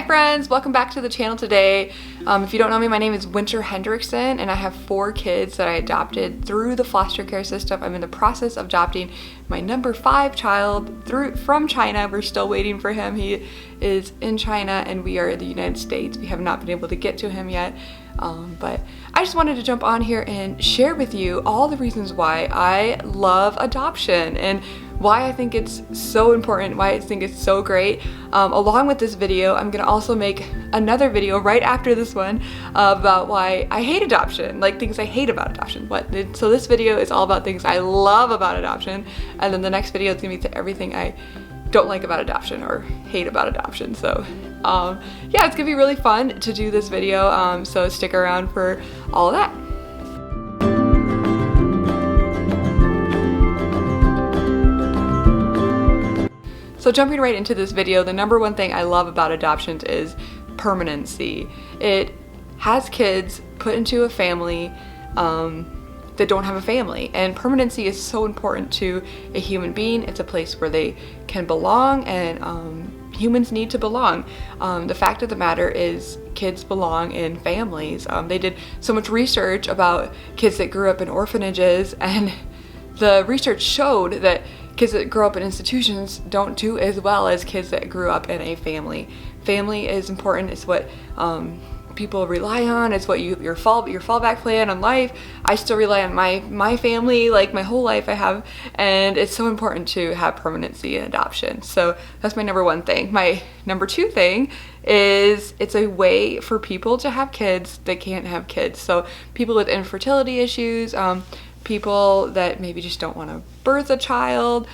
Hi friends, welcome back to the channel today. If you don't know me, my name is Winter Hendrickson and I have 4 kids that I adopted through the foster care system. I'm in the process of adopting my number 5 child from China. We're still waiting for him. He is in China and we are in the United States. We have not been able to get to him yet. But I just wanted to jump on here and share with you all the reasons why I love adoption and why I think it's so important, why I think it's so great. Along with this video, I'm gonna also make another video right after this one about why I hate adoption, like things I hate about adoption. So this video is all about things I love about adoption, and then the next video is gonna be to everything I don't like about adoption or hate about adoption. So yeah, it's gonna be really fun to do this video, so stick around for all of that. So jumping right into this video, the number one thing I love about adoptions is permanency. It has kids put into a family that don't have a family, and permanency is so important to a human being. It's a place where they can belong, and humans need to belong. The fact of the matter is kids belong in families. They did so much research about kids that grew up in orphanages, and the research showed that kids that grow up in institutions don't do as well as kids that grew up in a family. Family is important. It's what people rely on. It's what your fallback plan on life. I still rely on my family, like my whole life I have, and it's so important to have permanency in adoption. So that's my number one thing. My number 2 thing is it's a way for people to have kids that can't have kids. So people with infertility issues, people that maybe just don't want to birth a child,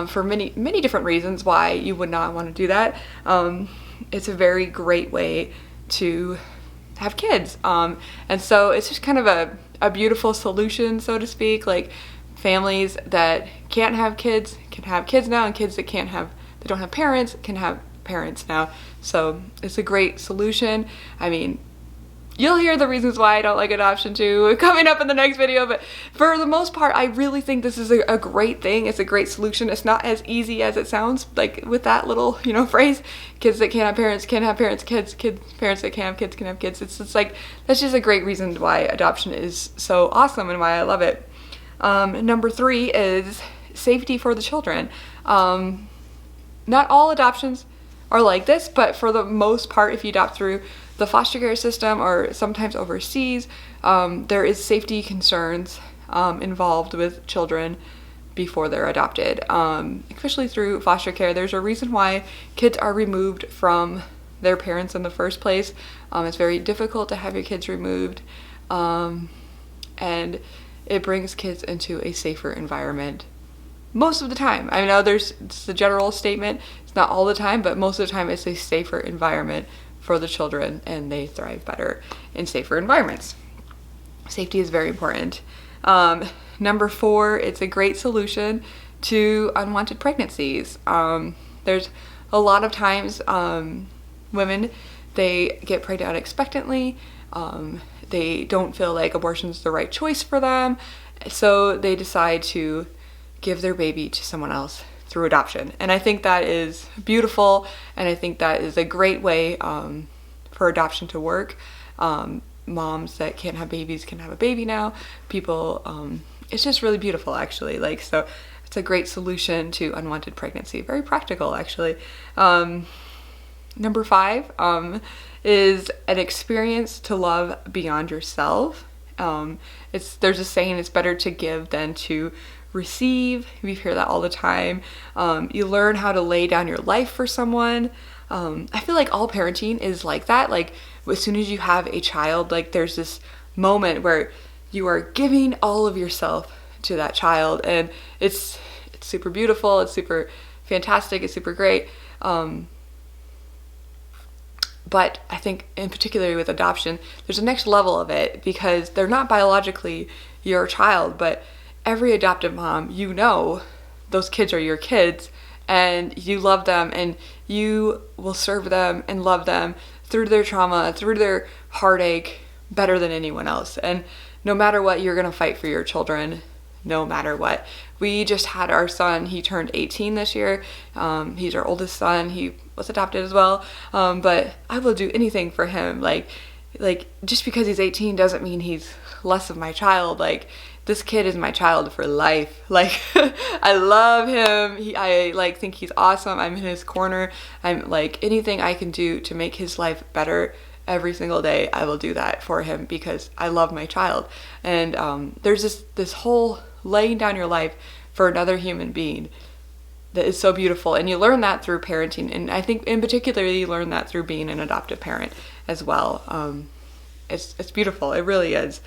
for many different reasons why you would not want to do that. It's a very great way to have kids, and so it's just kind of a beautiful solution, so to speak. Like, families that can't have kids can have kids now, and kids that don't have parents can have parents now. So it's a great solution. I mean, you'll hear the reasons why I don't like adoption too coming up in the next video, but for the most part, I really think this is a great thing. It's a great solution. It's not as easy as it sounds, like with that little, phrase, kids that can't have parents can have parents, parents that can't have kids can have kids. It's like, that's just a great reason why adoption is so awesome and why I love it. Number 3 is safety for the children. Not all adoptions are like this, but for the most part, if you adopt through the foster care system or sometimes overseas, there is safety concerns involved with children before they're adopted. Especially through foster care, there's a reason why kids are removed from their parents in the first place. It's very difficult to have your kids removed, and it brings kids into a safer environment most of the time. I know it's a general statement, it's not all the time, but most of the time it's a safer environment for the children, and they thrive better in safer environments. Safety is very important. Number 4, it's a great solution to unwanted pregnancies. There's a lot of times women, they get pregnant unexpectedly. They don't feel like abortion's the right choice for them, so they decide to give their baby to someone else through adoption. And I think that is beautiful, and I think that is a great way for adoption to work. Moms that can't have babies can have a baby now. People, it's just really beautiful, actually. Like, so it's a great solution to unwanted pregnancy. Very practical, actually. Number 5 is an experience to love beyond yourself. There's a saying, it's better to give than to receive. We hear that all the time. You learn how to lay down your life for someone. I feel like all parenting is like that. Like, as soon as you have a child, like, there's this moment where you are giving all of yourself to that child, and it's super beautiful, it's super fantastic, it's super great. But I think in particular with adoption, there's a next level of it, because they're not biologically your child, but every adoptive mom, those kids are your kids, and you love them, and you will serve them and love them through their trauma, through their heartache, better than anyone else. And no matter what, you're gonna fight for your children, no matter what. We just had our son, he turned 18 this year. He's our oldest son. He was adopted as well, but I will do anything for him. Like just because he's 18 doesn't mean he's less of my child. Like, this kid is my child for life. Like, I love him. I like think he's awesome. I'm in his corner. I'm like, anything I can do to make his life better every single day, I will do that for him because I love my child. And there's this whole laying down your life for another human being that is so beautiful. And you learn that through parenting. And I think in particular, you learn that through being an adoptive parent as well. It's beautiful. It really is.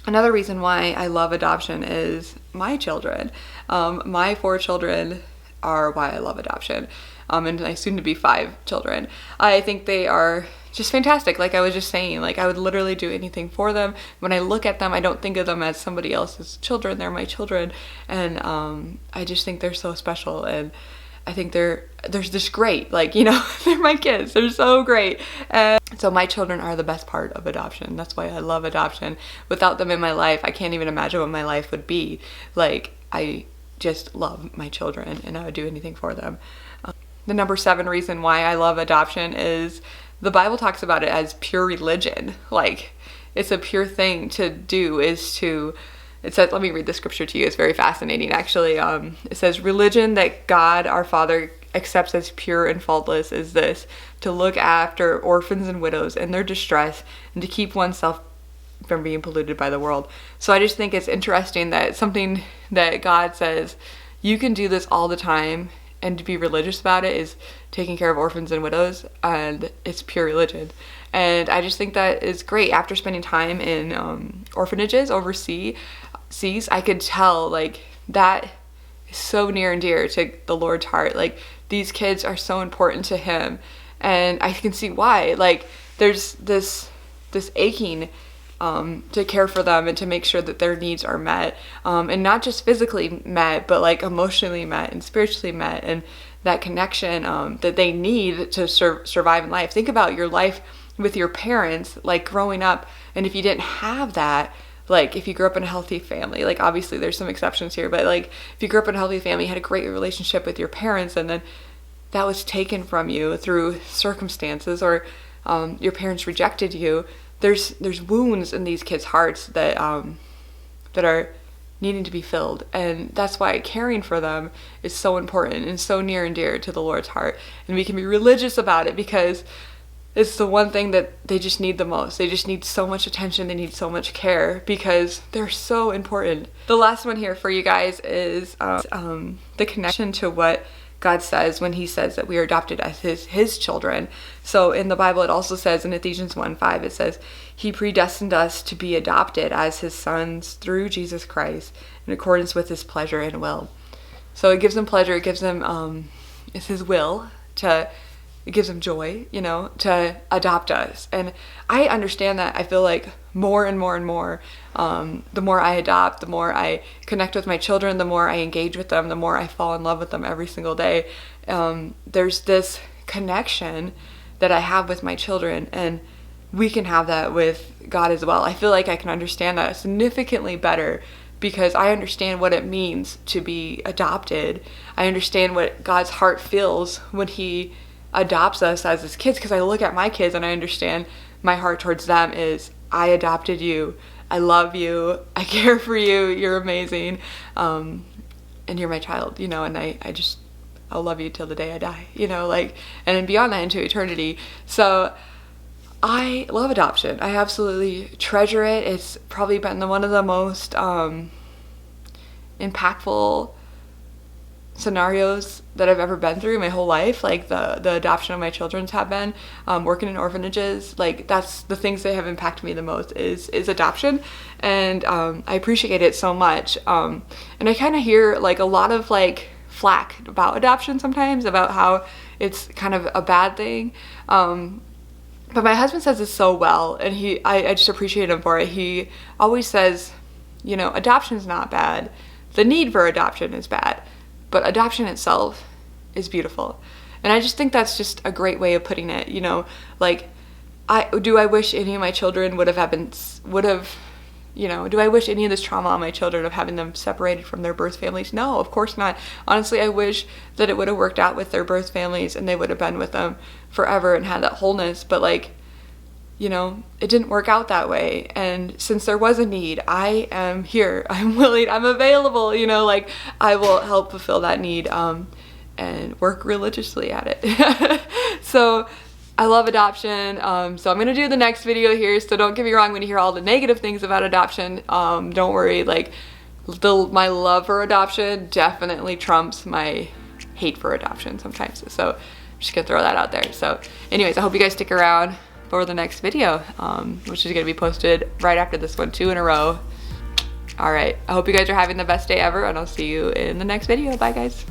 Another reason why I love adoption is my children. My 4 children are why I love adoption. And my soon to be 5 children. I think they are just fantastic. Like I was just saying, like I would literally do anything for them. When I look at them, I don't think of them as somebody else's children. They're my children. And I just think they're so special. And I think they're just great. Like, you know, they're my kids. They're so great. And so my children are the best part of adoption. That's why I love adoption. Without them in my life, I can't even imagine what my life would be. Like, I just love my children and I would do anything for them. The number 7 reason why I love adoption is the Bible talks about it as pure religion. Like, it's a pure thing to do it says, let me read the scripture to you. It's very fascinating, actually. It says, religion that God our Father accepts as pure and faultless is this, to look after orphans and widows in their distress and to keep oneself from being polluted by the world. So I just think it's interesting that it's something that God says, you can do this all the time, and to be religious about it is taking care of orphans and widows, and it's pure religion. And I just think that is great. After spending time in orphanages overseas, I could tell like that is so near and dear to the Lord's heart. Like, these kids are so important to him, and I can see why. Like, there's this aching to care for them and to make sure that their needs are met, and not just physically met, but like emotionally met and spiritually met, and that connection that they need to survive in life. Think about your life with your parents, like growing up, and if you didn't have that, like if you grew up in a healthy family, like obviously there's some exceptions here, but like if you grew up in a healthy family, you had a great relationship with your parents, and then that was taken from you through circumstances, or your parents rejected you, there's wounds in these kids' hearts that are needing to be filled. And that's why caring for them is so important and so near and dear to the Lord's heart. And we can be religious about it because it's the one thing that they just need the most. They just need so much attention. They need so much care because they're so important. The last one here for you guys is the connection to what God says when he says that we are adopted as his children. So in the Bible, it also says in Ephesians 1:5, it says, he predestined us to be adopted as his sons through Jesus Christ in accordance with his pleasure and will. So it gives him pleasure. It gives him, it's his will it gives him joy, you know, to adopt us. And I understand that. I feel like more and more and more, the more I adopt, the more I connect with my children, the more I engage with them, the more I fall in love with them every single day. There's this connection that I have with my children, and we can have that with God as well. I feel like I can understand that significantly better because I understand what it means to be adopted. I understand what God's heart feels when he adopts us as his kids, because I look at my kids and I understand my heart towards them is, I adopted you, I love you, I care for you, you're amazing, and you're my child, you know, and I'll love you till the day I die, you know, like, and then beyond that into eternity. So I love adoption. I absolutely treasure it. It's probably been one of the most impactful scenarios that I've ever been through my whole life. Like the adoption of my children's have been, working in orphanages, like that's the things that have impacted me the most is adoption. And I appreciate it so much. And I kind of hear like a lot of like flack about adoption sometimes, about how it's kind of a bad thing. But my husband says this so well, and I just appreciate him for it. He always says, you know, adoption's not bad. The need for adoption is bad. But adoption itself is beautiful. And I just think that's just a great way of putting it, you know, like I wish any of my children would have You know, do I wish any of this trauma on my children of having them separated from their birth families? No, of course not. Honestly, I wish that it would have worked out with their birth families and they would have been with them forever and had that wholeness. But like, you know, it didn't work out that way. And since there was a need, I am here. I'm willing, I'm available, you know, like I will help fulfill that need and work religiously at it. So I love adoption, so I'm gonna do the next video here, so don't get me wrong when you hear all the negative things about adoption. Don't worry, like my love for adoption definitely trumps my hate for adoption sometimes, so I'm just gonna throw that out there. So anyways, I hope you guys stick around for the next video, which is gonna be posted right after this one, 2 in a row. All right, I hope you guys are having the best day ever, and I'll see you in the next video. Bye guys.